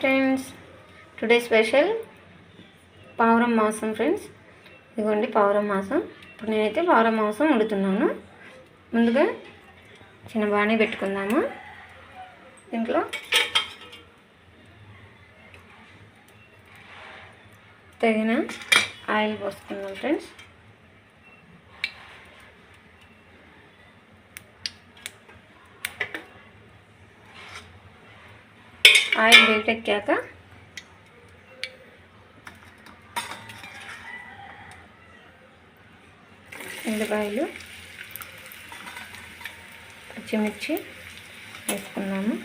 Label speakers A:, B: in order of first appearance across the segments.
A: Friends, today special పావురం మాంసం friends. ఇదిగోండి పావురం మాంసం. ఇప్పుడు నేనైతే పావురం మాంసం వండుతున్నాను. ముందుగా చిన్న బాణీ పెట్టుకుందాము. దీంట్లో తగిన ఆయిల్ పోసుకుందాం ఫ్రెండ్స్. ఆయిల్ వేటెక్కాక ఉల్లిపాయలు, పచ్చిమిర్చి వేసుకున్నాము.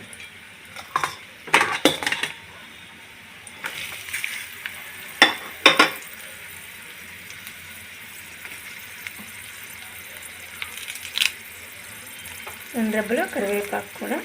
A: రెండు రెబ్బలు కరివేపాకు కూడా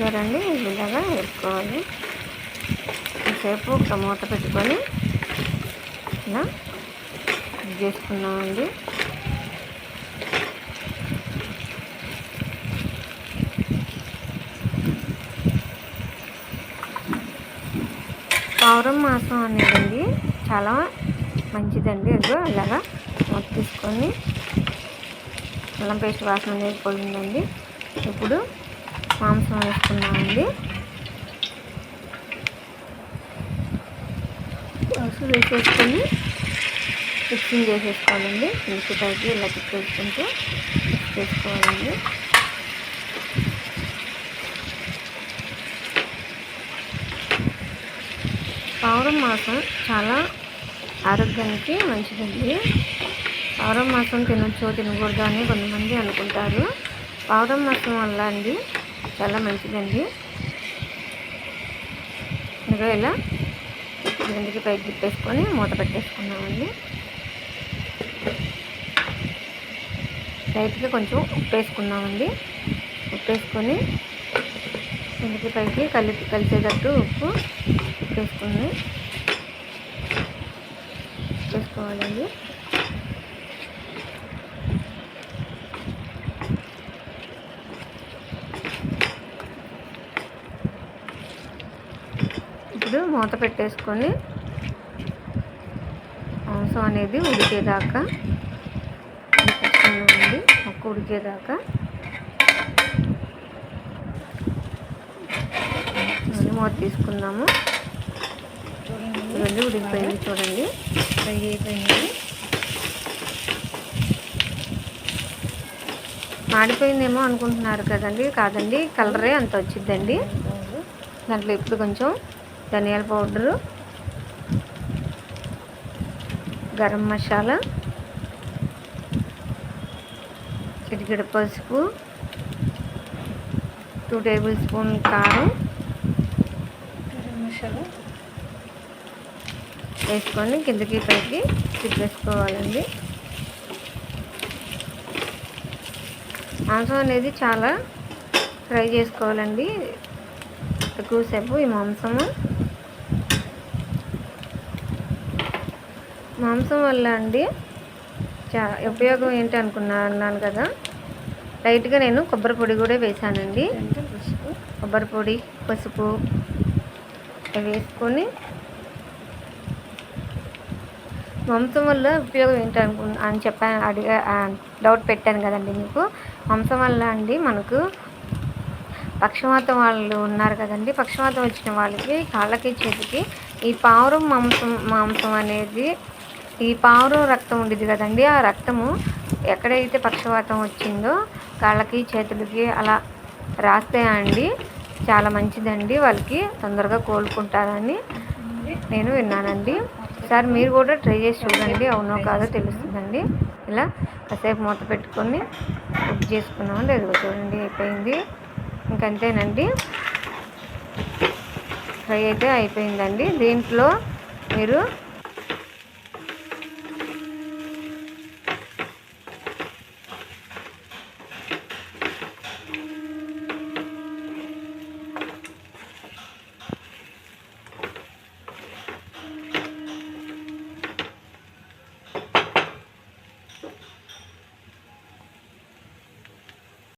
A: చూడండి. ఇలాగా వేసుకోవాలి. కాసేపు ఒక మూత పెట్టుకొని ఇలా చేసుకున్నామండి. పావురం మాంసం అనేది చాలా మంచిదండి. అదో ఇలాగా మూత తీసుకొని అల్లం పేస్ట్ వాసన అనేది పోయిందండి. ఇప్పుడు మాంసం వేసుకున్నామండి. మాంసం వేసేసుకొని మిక్సింగ్ చేసేసుకోవాలండి. మిక్సీకి ఇలా తిప్పేసుకుంటూ మిక్స్ చేసుకోవాలండి. పావురం మాంసం చాలా ఆరోగ్యానికి మంచిదండి. పావురం మాంసం తినొచ్చు తినకూడదు అని కొంతమంది అనుకుంటారు. పావురం మాంసం వల్ల అండి చాలా మంచిదండి. ఇంకా ఇలా కిందకి పైకి తిప్పేసుకొని మూత పెట్టేసుకున్నామండి. లైట్గా కొంచెం ఉప్పు వేసుకున్నామండి. ఉప్పు వేసుకొని కిందకి పైకి కలిసేటట్టు ఉప్పు వేసుకోవాలండి. ఇప్పుడు మూత పెట్టేసుకొని మాంసం అనేది ఉడికేదాకా ఉడికిస్తున్నామండి. ఒక్క ఉడికేదాకా మూత తీసుకున్నాము. చూడండి ఉడికిపోయింది. చూడండి ఫ్రై అయిపోయింది. మాడిపోయిందేమో అనుకుంటున్నారు కదండి. కాదండి, కలరే అంత వచ్చిద్దండి. దాంట్లో ఇప్పుడు కొంచెం ధనియాల పౌడరు, గరం మసాలా, చిటికెడు పసుపు, 2 టేబుల్ స్పూన్ కారం, గరం మసాలా వేసుకొని కిందకి పైకి తిప్పేసుకోవాలండి. మాంసం అనేది చాలా ఫ్రై చేసుకోవాలండి ఎక్కువసేపు. ఈ మాంసం వల్ల అండి ఉపయోగం ఏంటి అన్నాను కదా, లైట్గా నేను కొబ్బరి పొడి కూడా వేసానండి. కొబ్బరి పొడి, పసుపు వేసుకొని మాంసం వల్ల ఉపయోగం ఏంటి అని డౌట్ పెట్టాను కదండి మీకు. మాంసం వల్ల అండి మనకు పక్షవాతం వాళ్ళు ఉన్నారు కదండి, పక్షవాతం వచ్చిన వాళ్ళకి కాళ్ళకి చేతికి ఈ పావురం మాంసం అనేది, ఈ పావురం రక్తం ఉండేది కదండి, ఆ రక్తము ఎక్కడైతే పక్షవాతం వచ్చిందో కాళ్ళకి చేతులకి అలా రాస్తే అండి చాలా మంచిదండి, వాళ్ళకి తొందరగా కోలుకుంటారని నేను విన్నానండి. సార్ మీరు కూడా ట్రై చేసి చూడండి, అవునో కాదో తెలుస్తుందండి. ఇలా కాసేపు మూత పెట్టుకొని కుక్ చేసుకున్నాం లేదు, చూడండి అయిపోయింది. ఇంకంతేనండి, ఫ్రై అయితే అయిపోయిందండి. దీంట్లో మీరు